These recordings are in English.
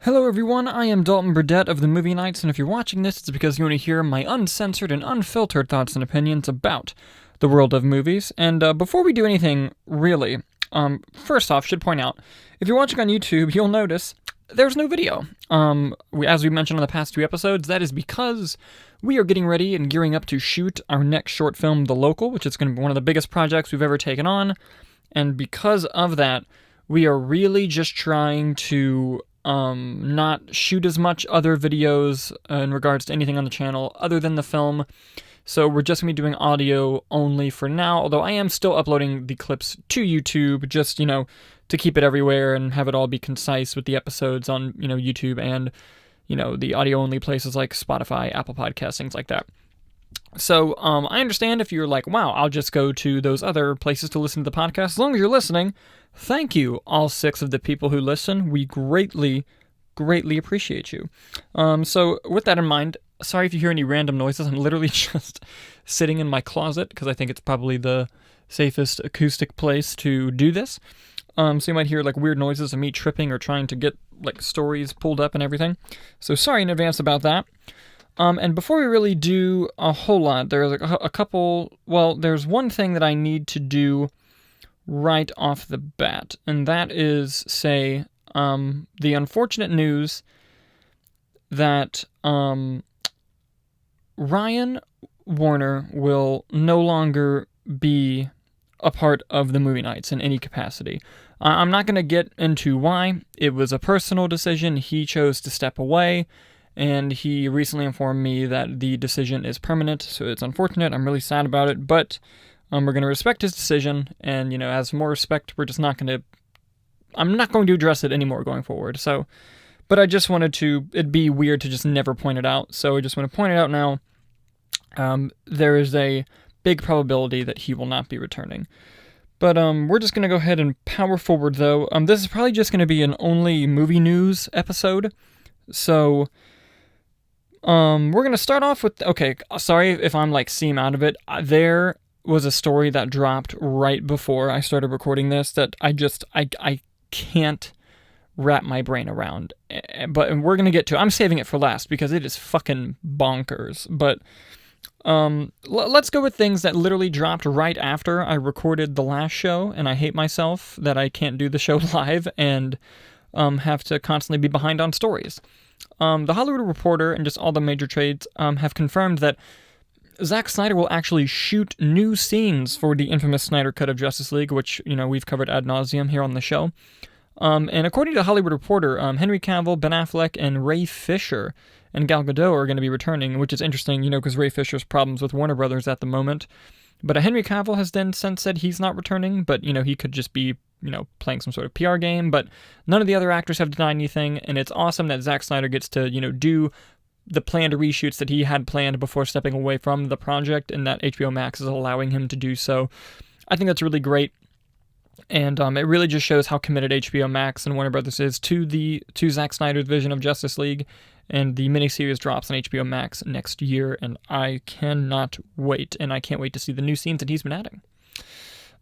Hello everyone, I am Dalton Burdett of the Movie Nights, and if you're watching this, it's because you want to hear my uncensored and unfiltered thoughts and opinions about the world of movies. And before we do anything, really, first off, should point out, if you're watching on YouTube, you'll notice there's no video. As we mentioned on the past two episodes, that is because we are getting ready and gearing up to shoot our next short film, The Local, which is going to be one of the biggest projects we've ever taken on. And because of that, we are really just trying to not shoot as much other videos in regards to anything on the channel other than the film. So we're just going to be doing audio only for now, although I am still uploading the clips to YouTube, just, to keep it everywhere and have it all be concise with the episodes on, YouTube and, the audio only places like Spotify, Apple Podcasts, things like that. So I understand if you're like, wow, I'll just go to those other places to listen to the podcast. As long as you're listening, thank you, all 6 of the people who listen. We greatly, greatly appreciate you. So with that in mind, sorry if you hear any random noises. I'm literally just sitting in my closet because I think it's probably the safest acoustic place to do this. So you might hear like weird noises of me tripping or trying to get like stories pulled up and everything. So sorry in advance about that. And before we really do a whole lot, there's a couple, there's one thing that I need to do right off the bat, and that is say, the unfortunate news that, Ryan Warner will no longer be a part of the Movie Nights in any capacity. I'm not going to get into why. It was a personal decision. He chose to step away. And he recently informed me that the decision is permanent, so it's unfortunate. I'm really sad about it, but we're going to respect his decision, and, as more respect, I'm not going to address it anymore going forward, so, but I just wanted to, it'd be weird to just never point it out, so I just want to point it out now. There is a big probability that he will not be returning. But we're just going to go ahead and power forward, though. This is probably just going to be an only movie news episode, so we're going to start off with, okay, sorry if I'm like seam out of it. There was a story that dropped right before I started recording this that I can't wrap my brain around. But we're going to get to, I'm saving it for last because it is fucking bonkers. But let's go with things that literally dropped right after I recorded the last show, and I hate myself that I can't do the show live and have to constantly be behind on stories. The Hollywood Reporter and just all the major trades have confirmed that Zack Snyder will actually shoot new scenes for the infamous Snyder Cut of Justice League, which, we've covered ad nauseum here on the show. And according to Hollywood Reporter, Henry Cavill, Ben Affleck, and Ray Fisher and Gal Gadot are going to be returning, which is interesting, because Ray Fisher's problems with Warner Brothers at the moment. But Henry Cavill has then since said he's not returning, but, he could just be playing some sort of PR game, but none of the other actors have denied anything, and it's awesome that Zack Snyder gets to, do the planned reshoots that he had planned before stepping away from the project, and that HBO Max is allowing him to do so. I think that's really great, and it really just shows how committed HBO Max and Warner Brothers is to Zack Snyder's vision of Justice League, and the miniseries drops on HBO Max next year, and I cannot wait, and I can't wait to see the new scenes that he's been adding.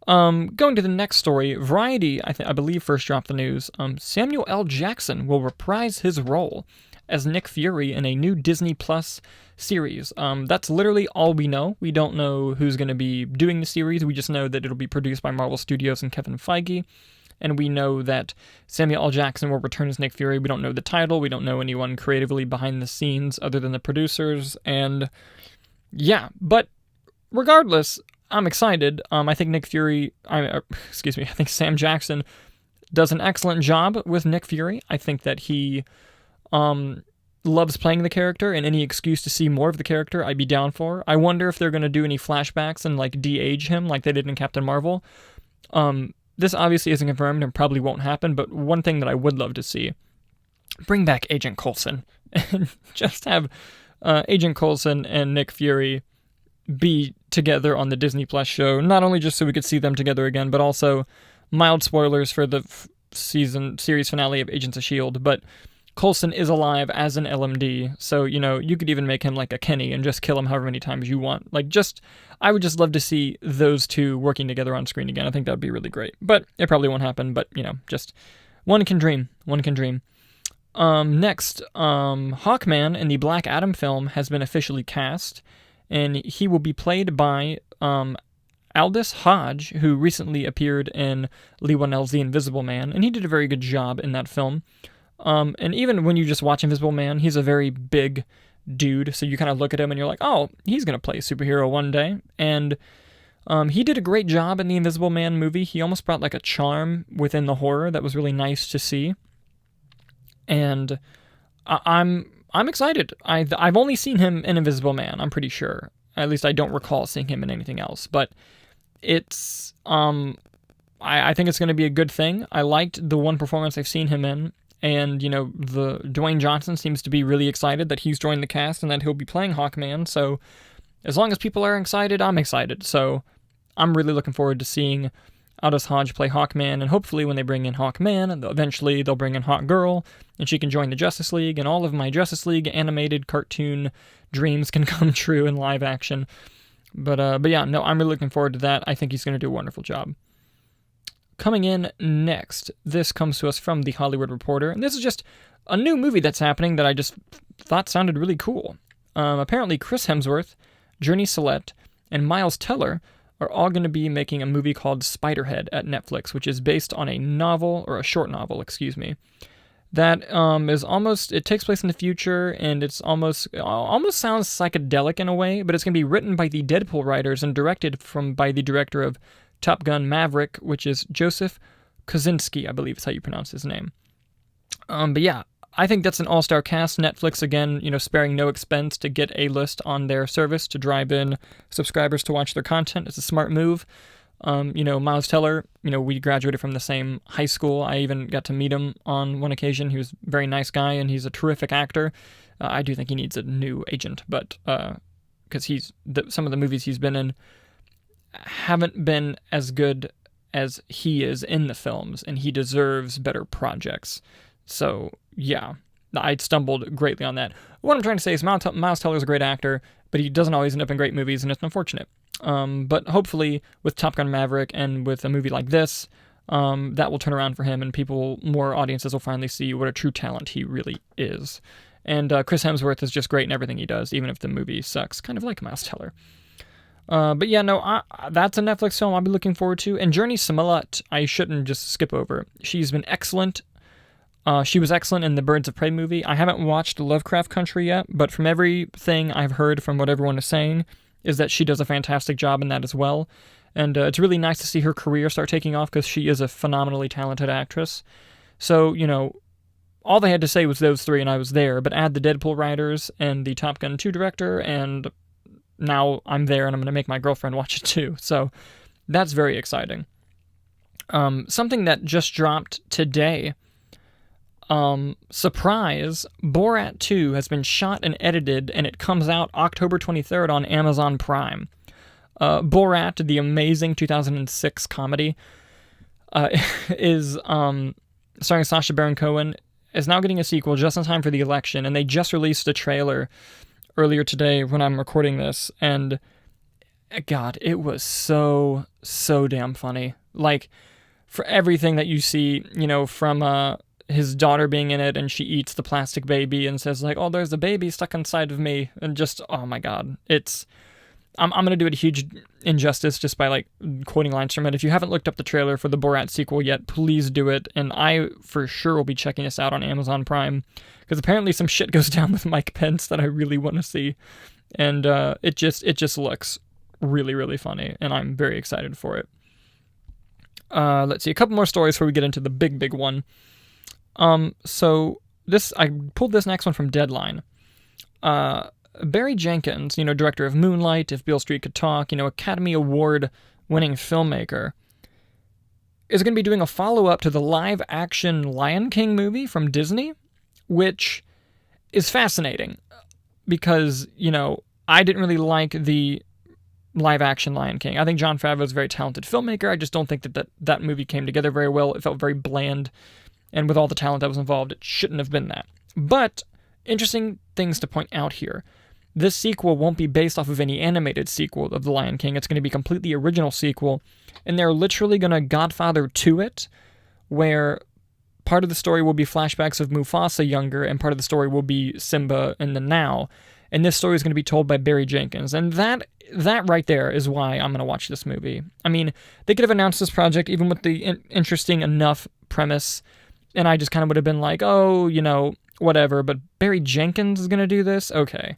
Going to the next story, Variety, I believe first dropped the news, Samuel L. Jackson will reprise his role as Nick Fury in a new Disney Plus series. That's literally all we know. We don't know who's going to be doing the series. We just know that it'll be produced by Marvel Studios and Kevin Feige, and we know that Samuel L. Jackson will return as Nick Fury. We don't know the title. We don't know anyone creatively behind the scenes other than the producers, and yeah, but regardless, I'm excited. I think I think Sam Jackson does an excellent job with Nick Fury. I think that he loves playing the character, and any excuse to see more of the character, I'd be down for. I wonder if they're going to do any flashbacks and like de-age him like they did in Captain Marvel. This obviously isn't confirmed and probably won't happen, but one thing that I would love to see, bring back Agent Coulson and just have Agent Coulson and Nick Fury be together on the Disney Plus show, not only just so we could see them together again, but also mild spoilers for the series finale of Agents of S.H.I.E.L.D., but Coulson is alive as an LMD, so, you could even make him like a Kenny and just kill him however many times you want. I would just love to see those two working together on screen again. I think that would be really great, but it probably won't happen, but, just one can dream. Next, Hawkman in the Black Adam film has been officially cast, and he will be played by Aldous Hodge, who recently appeared in Lee Whannell's The Invisible Man, and he did a very good job in that film. And even when you just watch Invisible Man, he's a very big dude, so you kind of look at him and you're like, oh, he's going to play a superhero one day. And he did a great job in the Invisible Man movie. He almost brought like a charm within the horror that was really nice to see. And I'm excited. I've only seen him in Invisible Man, I'm pretty sure. At least I don't recall seeing him in anything else. But it's I think it's going to be a good thing. I liked the one performance I've seen him in, and the Dwayne Johnson seems to be really excited that he's joined the cast and that he'll be playing Hawkman. So as long as people are excited, I'm excited. So I'm really looking forward to seeing Aldous Hodge play Hawkman, and hopefully when they bring in Hawkman, eventually they'll bring in Hawkgirl, and she can join the Justice League, and all of my Justice League animated cartoon dreams can come true in live action. But yeah, no, I'm really looking forward to that. I think he's going to do a wonderful job. Coming in next, this comes to us from The Hollywood Reporter, and this is just a new movie that's happening that I just thought sounded really cool. Apparently Chris Hemsworth, Journey Smollett, and Miles Teller are all going to be making a movie called Spiderhead at Netflix, which is based on a short novel, that is almost, it takes place in the future, and it's almost sounds psychedelic in a way, but it's going to be written by the Deadpool writers and directed by the director of Top Gun Maverick, which is Joseph Kosinski, I believe is how you pronounce his name. But yeah, I think that's an all-star cast. Netflix, again, sparing no expense to get A-list on their service to drive in subscribers to watch their content. It's a smart move. Miles Teller, we graduated from the same high school. I even got to meet him on one occasion. He was a very nice guy, and he's a terrific actor. I do think he needs a new agent, but because some of the movies he's been in haven't been as good as he is in the films, and he deserves better projects. So, yeah, I stumbled greatly on that. What I'm trying to say is Miles Teller's a great actor, but he doesn't always end up in great movies, and it's unfortunate. But hopefully, with Top Gun Maverick and with a movie like this, that will turn around for him, and more audiences will finally see what a true talent he really is. And Chris Hemsworth is just great in everything he does, even if the movie sucks, kind of like Miles Teller. But yeah, no, that's a Netflix film I'll be looking forward to. And Journey Smollett, I shouldn't just skip over. She's been excellent. She was excellent in the Birds of Prey movie. I haven't watched Lovecraft Country yet, but from everything I've heard from what everyone is saying, is that she does a fantastic job in that as well. And it's really nice to see her career start taking off, because she is a phenomenally talented actress. So, all they had to say was those three, and I was there. But add the Deadpool writers and the Top Gun 2 director, and now I'm there, and I'm going to make my girlfriend watch it too. So that's very exciting. Something that just dropped today. Surprise, Borat 2 has been shot and edited, and it comes out October 23rd on Amazon Prime. Borat, the amazing 2006 comedy, is starring Sacha Baron Cohen, is now getting a sequel just in time for the election, and they just released a trailer earlier today when I'm recording this, and God, it was so damn funny. Like, for everything that you see, from his daughter being in it, and she eats the plastic baby and says like, oh, there's a baby stuck inside of me, and just, oh my God, I'm going to do it a huge injustice just by like quoting lines from it. If you haven't looked up the trailer for the Borat sequel yet, please do it, and I for sure will be checking this out on Amazon Prime, because apparently some shit goes down with Mike Pence that I really want to see, and it just looks really, really funny, and I'm very excited for it. Let's see, a couple more stories before we get into the big one. So I pulled this next one from Deadline. Barry Jenkins, director of Moonlight, If Beale Street Could Talk, Academy Award winning filmmaker, is going to be doing a follow-up to the live-action Lion King movie from Disney, which is fascinating because, I didn't really like the live-action Lion King. I think Jon Favreau is a very talented filmmaker. I just don't think that movie came together very well. It felt very bland. And with all the talent that was involved, it shouldn't have been that. But interesting things to point out here. This sequel won't be based off of any animated sequel of The Lion King. It's going to be a completely original sequel. And they're literally going to Godfather 2 it, where part of the story will be flashbacks of Mufasa younger, and part of the story will be Simba in the now. And this story is going to be told by Barry Jenkins. And that right there is why I'm going to watch this movie. I mean, they could have announced this project even with the interesting enough premise, and I just kind of would have been like, oh, whatever. But Barry Jenkins is going to do this? Okay.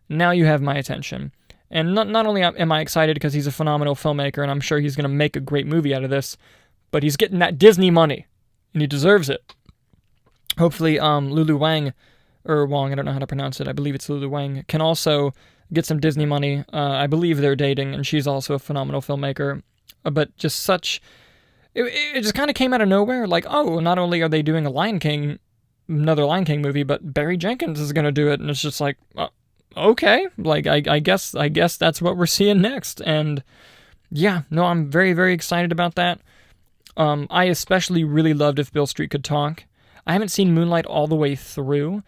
Now you have my attention. And not only am I excited because he's a phenomenal filmmaker, and I'm sure he's going to make a great movie out of this, but he's getting that Disney money, and he deserves it. Hopefully, Lulu Wang, or Wong, I don't know how to pronounce it, I believe it's Lulu Wang, can also get some Disney money. I believe they're dating, and she's also a phenomenal filmmaker. But just such... It just kind of came out of nowhere, like, oh, not only are they doing another Lion King movie, but Barry Jenkins is going to do it, and it's just like, okay, like, I guess that's what we're seeing next, and yeah, no, I'm very, very excited about that. I especially really loved If Beale Street Could Talk. I haven't seen Moonlight all the way through.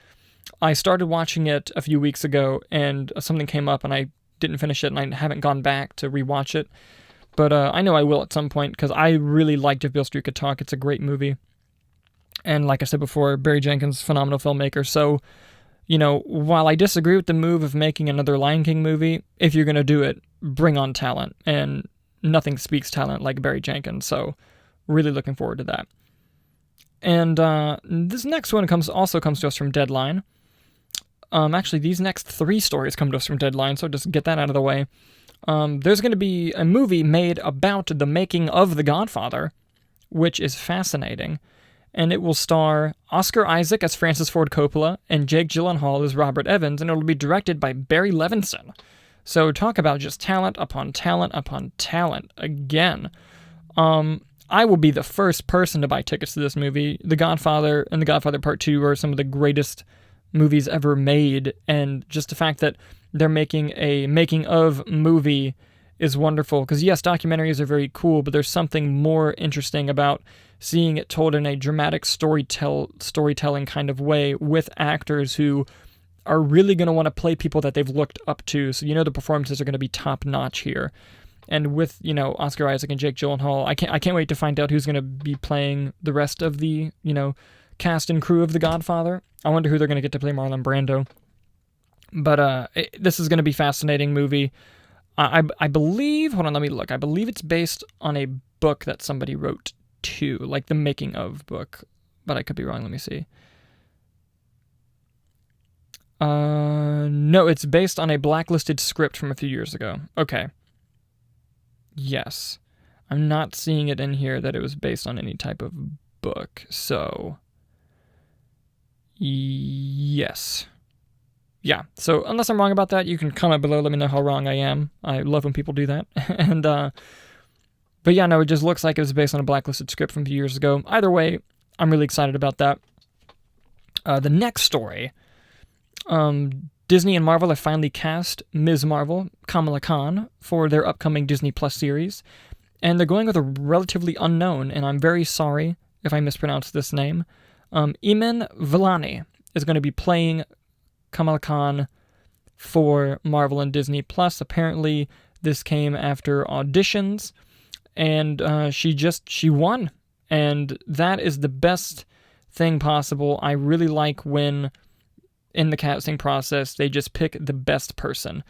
I started watching it a few weeks ago, and something came up, and I didn't finish it, and I haven't gone back to rewatch it. But I know I will at some point, because I really liked If Beale Street Could Talk. It's a great movie. And like I said before, Barry Jenkins, phenomenal filmmaker. So, while I disagree with the move of making another Lion King movie, if you're going to do it, bring on talent. And nothing speaks talent like Barry Jenkins. So, really looking forward to that. And this next one also comes to us from Deadline. Actually, these next 3 stories come to us from Deadline, so just get that out of the way. There's going to be a movie made about the making of The Godfather, which is fascinating. And it will star Oscar Isaac as Francis Ford Coppola and Jake Gyllenhaal as Robert Evans, and it'll be directed by Barry Levinson. So talk about just talent upon talent upon talent again. I will be the first person to buy tickets to this movie. The Godfather and The Godfather Part 2 are some of the greatest movies ever made, and just the fact that they're making a making-of movie is wonderful, because yes, documentaries are very cool, but there's something more interesting about seeing it told in a dramatic storytelling kind of way with actors who are really going to want to play people that they've looked up to, so the performances are going to be top-notch here. And with, Oscar Isaac and Jake Gyllenhaal, I can't wait to find out who's going to be playing the rest of the, cast and crew of The Godfather. I wonder who they're going to get to play Marlon Brando. But this is going to be a fascinating movie. I believe, hold on, let me look. I believe it's based on a book that somebody wrote too, like the making of book. But I could be wrong, let me see. No, it's based on a blacklisted script from a few years ago. Okay. Yes. I'm not seeing it in here that it was based on any type of book, so... Yes. Yeah, so unless I'm wrong about that, you can comment below, let me know how wrong I am. I love when people do that. And, but yeah, no, it just looks like it was based on a blacklisted script from a few years ago. Either way, I'm really excited about that. The next story, Disney and Marvel have finally cast Ms. Marvel, Kamala Khan, for their upcoming Disney Plus series. And they're going with a relatively unknown, and I'm very sorry if I mispronounced this name. Iman Vellani is going to be playing Kamala Khan for Marvel and Disney Plus. Apparently, this came after auditions, and she won. And that is the best thing possible. I really like when, in the casting process, they just pick the best person.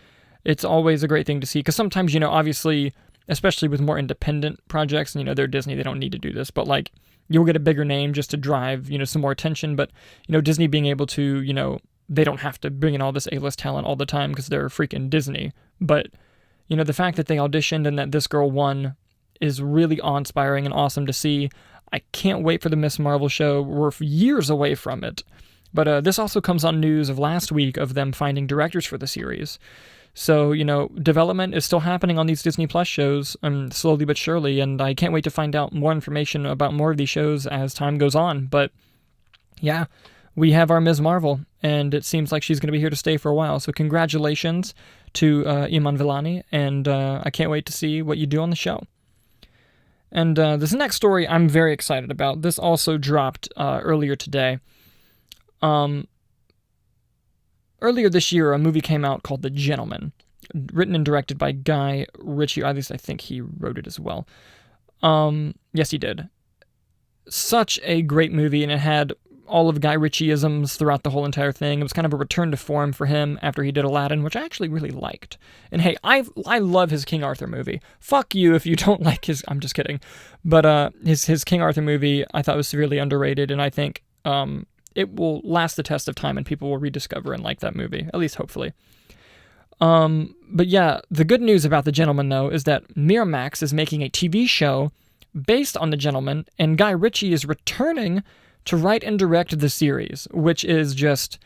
It's always a great thing to see, because sometimes, obviously, especially with more independent projects, and, they're Disney, they don't need to do this, but, like, you'll get a bigger name just to drive, some more attention, but, Disney being able to, they don't have to bring in all this A-list talent all the time because they're freaking Disney, but, the fact that they auditioned and that this girl won is really awe-inspiring and awesome to see. I can't wait for the Ms. Marvel show. We're years away from it, but this also comes on news of last week of them finding directors for the series. So, development is still happening on these Disney Plus shows, slowly but surely, and I can't wait to find out more information about more of these shows as time goes on. But, yeah, we have our Ms. Marvel, and it seems like she's going to be here to stay for a while. So congratulations to Iman Vellani, and I can't wait to see what you do on the show. And this next story I'm very excited about. This also dropped earlier today. Earlier this year, a movie came out called The Gentleman, written and directed by Guy Ritchie. At least I think he wrote it as well. Yes, he did. such a great movie, and it had all of Guy Ritchie-isms throughout the whole entire thing. It was kind of a return to form for him after he did Aladdin, which I actually really liked. And hey, I love his King Arthur movie. Fuck you if you don't like his... I'm just kidding. But his King Arthur movie I thought was severely underrated, and I think it will last the test of time and people will rediscover and like that movie, at least hopefully. But yeah, the good news about The Gentleman, though, is that Miramax is making a TV show based on The Gentleman, and Guy Ritchie is returning to write and direct the series, which is just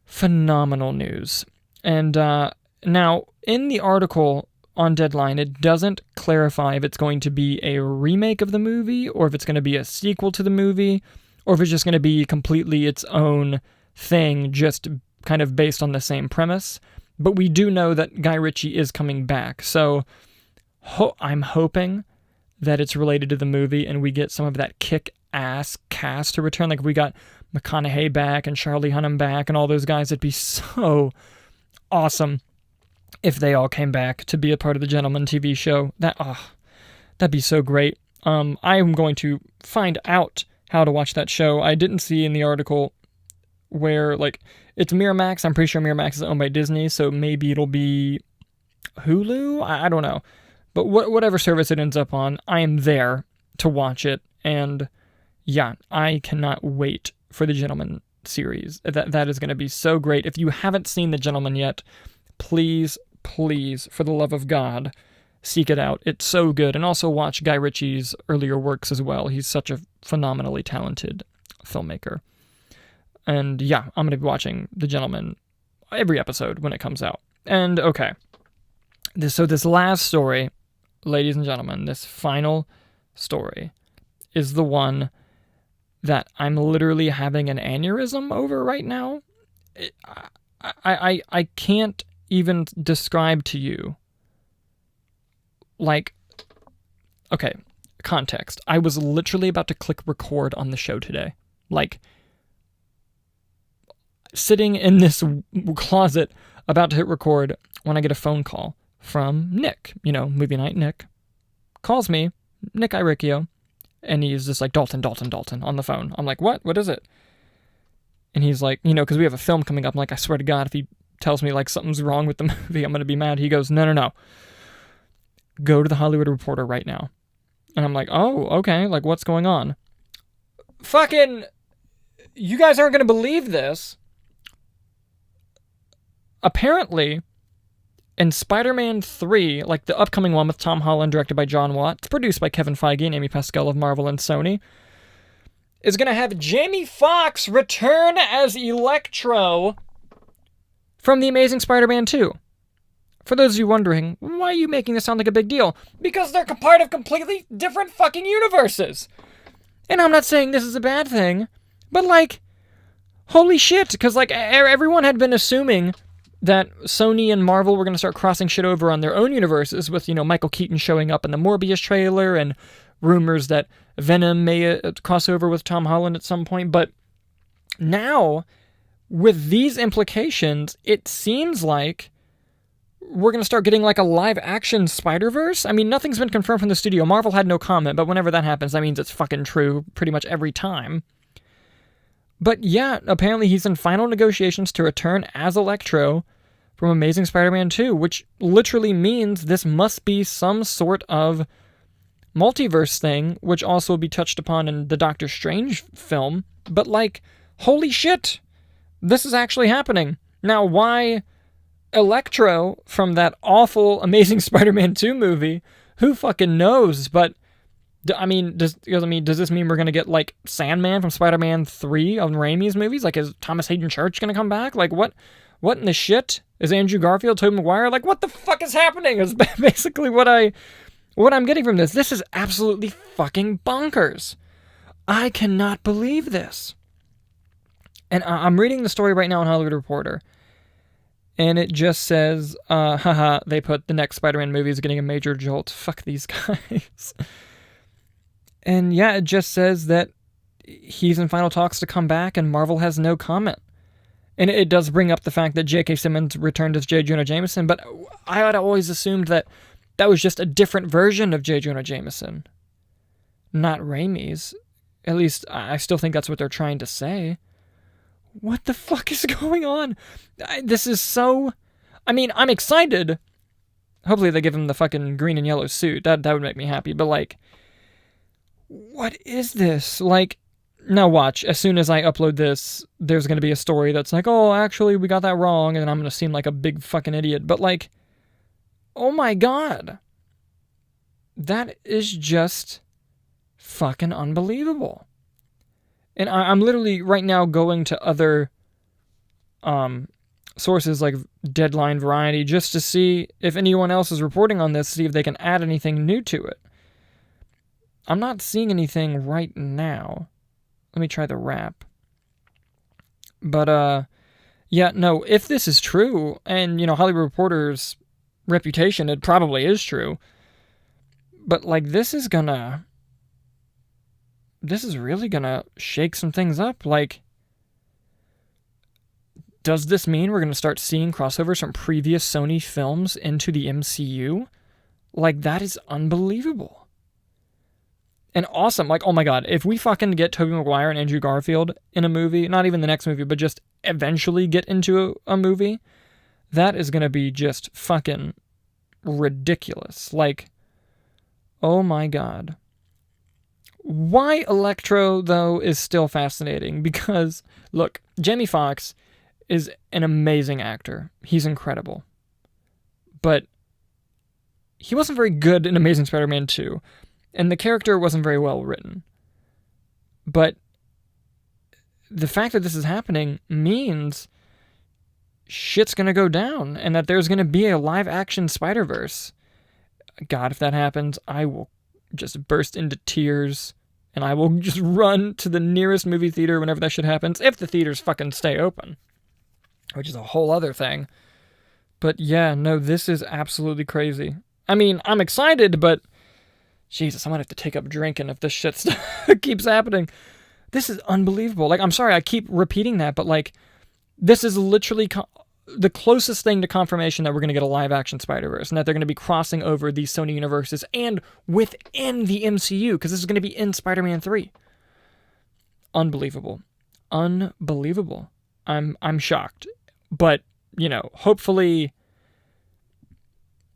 phenomenal news. And now, in the article on Deadline, it doesn't clarify if it's going to be a remake of the movie, or if it's going to be a sequel to the movie, or if it's just going to be completely its own thing, just kind of based on the same premise. But we do know that Guy Ritchie is coming back, so I'm hoping that it's related to the movie and we get some of that kick-ass cast to return. Like, if we got McConaughey back and Charlie Hunnam back and all those guys, it'd be so awesome if they all came back to be a part of the Gentleman TV show. That'd be so great. I am going to find out how to watch that show. I didn't see in the article where, like, it's Miramax. I'm pretty sure Miramax is owned by Disney, so maybe it'll be Hulu? I don't know. But whatever service it ends up on, I am there to watch it. And yeah, I cannot wait for the Gentleman series. That is going to be so great. If you haven't seen The Gentleman yet, please, please, for the love of God, seek it out. It's so good. And also watch Guy Ritchie's earlier works as well. He's such a phenomenally talented filmmaker. And yeah, I'm going to be watching The Gentleman every episode when it comes out. And okay, this last story, ladies and gentlemen, this final story is the one that I'm literally having an aneurysm over right now. I can't even describe to you. Like, okay, context. I was literally about to click record on the show today. Like, sitting in this closet about to hit record when I get a phone call from Nick, movie night Nick, calls me, Nick Iricchio, and he's just like, Dalton, on the phone. I'm like, what is it? And he's like, because we have a film coming up. I'm like, I swear to God, if he tells me like something's wrong with the movie, I'm going to be mad. He goes, no. Go to the Hollywood Reporter right now. And I'm like, oh, okay, like what's going on? Fucking, you guys aren't going to believe this. Apparently, in Spider-Man 3, like the upcoming one with Tom Holland, directed by John Watts, produced by Kevin Feige and Amy Pascal of Marvel and Sony, is going to have Jamie Foxx return as Electro from The Amazing Spider-Man 2. For those of you wondering, why are you making this sound like a big deal? Because they're part of completely different fucking universes. And I'm not saying this is a bad thing, but like, holy shit, because like everyone had been assuming that Sony and Marvel were going to start crossing shit over on their own universes with, Michael Keaton showing up in the Morbius trailer and rumors that Venom may cross over with Tom Holland at some point. But now, with these implications, it seems like we're going to start getting like a live-action Spider-Verse. I mean, nothing's been confirmed from the studio. Marvel had no comment, but whenever that happens, that means it's fucking true pretty much every time. But yeah, apparently he's in final negotiations to return as Electro from Amazing Spider-Man 2, which literally means this must be some sort of multiverse thing, which also will be touched upon in the Doctor Strange film. But like, holy shit, this is actually happening. Now, why Electro from that awful Amazing Spider-Man 2 movie? Who fucking knows? But does this mean we're going to get, like, Sandman from Spider-Man 3 on Raimi's movies? Like, is Thomas Hayden Church going to come back? Like, what in the shit? Is Andrew Garfield, Tobey Maguire? Like, what the fuck is happening? Is basically what I'm getting from this. This is absolutely fucking bonkers. I cannot believe this. And I'm reading the story right now on Hollywood Reporter. And it just says, they put the next Spider-Man movie is getting a major jolt. Fuck these guys. And yeah, it just says that he's in final talks to come back, and Marvel has no comment. And it does bring up the fact that J.K. Simmons returned as J. Jonah Jameson, but I had always assumed that was just a different version of J. Jonah Jameson, not Raimi's. At least, I still think that's what they're trying to say. What the fuck is going on? This is so... I mean, I'm excited. Hopefully they give him the fucking green and yellow suit. That would make me happy. But, like, what is this? Like, now watch. As soon as I upload this, there's going to be a story that's like, oh, actually, we got that wrong. And I'm going to seem like a big fucking idiot. But, like, oh my god. That is just fucking unbelievable. And I'm literally right now going to other sources like Deadline, Variety, just to see if anyone else is reporting on this, see if they can add anything new to it. I'm not seeing anything right now. Let me try the Wrap. But, yeah, no, if this is true, and, you know, Hollywood Reporter's reputation, it probably is true, but, like, this is really gonna shake some things up. Like, does this mean we're gonna start seeing crossovers from previous Sony films into the MCU? Like, that is unbelievable. And awesome. Like, oh my god, if we fucking get Tobey Maguire and Andrew Garfield in a movie, not even the next movie, but just eventually get into a movie, that is gonna be just fucking ridiculous. Like, oh my god. Why Electro, though, is still fascinating, because, look, Jamie Foxx is an amazing actor. He's incredible. But he wasn't very good in Amazing Spider-Man 2, and the character wasn't very well written. But the fact that this is happening means shit's gonna go down, and that there's gonna be a live-action Spider-Verse. God, if that happens, I will just burst into tears, and I will just run to the nearest movie theater whenever that shit happens, if the theaters fucking stay open, which is a whole other thing. But yeah, no, this is absolutely crazy. I mean, I'm excited, but Jesus, I might have to take up drinking if this shit keeps happening. This is unbelievable. Like, I'm sorry I keep repeating that, but, like, this is literally the closest thing to confirmation that we're going to get a live-action Spider-Verse, and that they're going to be crossing over these Sony universes and within the MCU, because this is going to be in Spider-Man 3. Unbelievable. Unbelievable. I'm shocked. But, you know, hopefully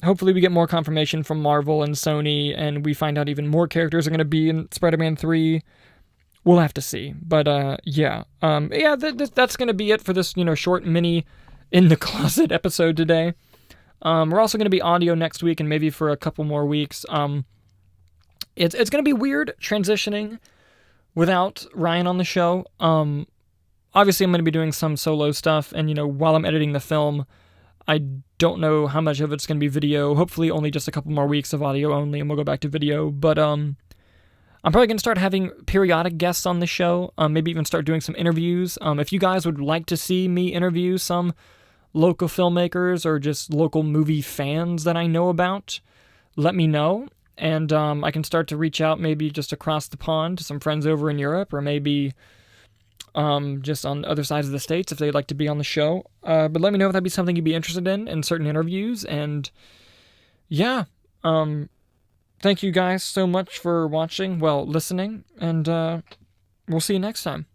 we get more confirmation from Marvel and Sony, and we find out even more characters are going to be in Spider-Man 3. We'll have to see. But, yeah. That's going to be it for this, you know, short mini in the closet episode today. We're also going to be audio next week and maybe for a couple more weeks. It's going to be weird transitioning without Ryan on the show. Obviously I'm going to be doing some solo stuff, and, you know, while I'm editing the film, I don't know how much of it's going to be video. Hopefully only just a couple more weeks of audio only, and we'll go back to video. But I'm probably going to start having periodic guests on the show, maybe even start doing some interviews. If you guys would like to see me interview some local filmmakers or just local movie fans that I know about, let me know. And I can start to reach out maybe just across the pond to some friends over in Europe, or maybe just on other sides of the states if they'd like to be on the show. But let me know if that'd be something you'd be interested in certain interviews. And yeah, thank you guys so much for watching, listening, and we'll see you next time.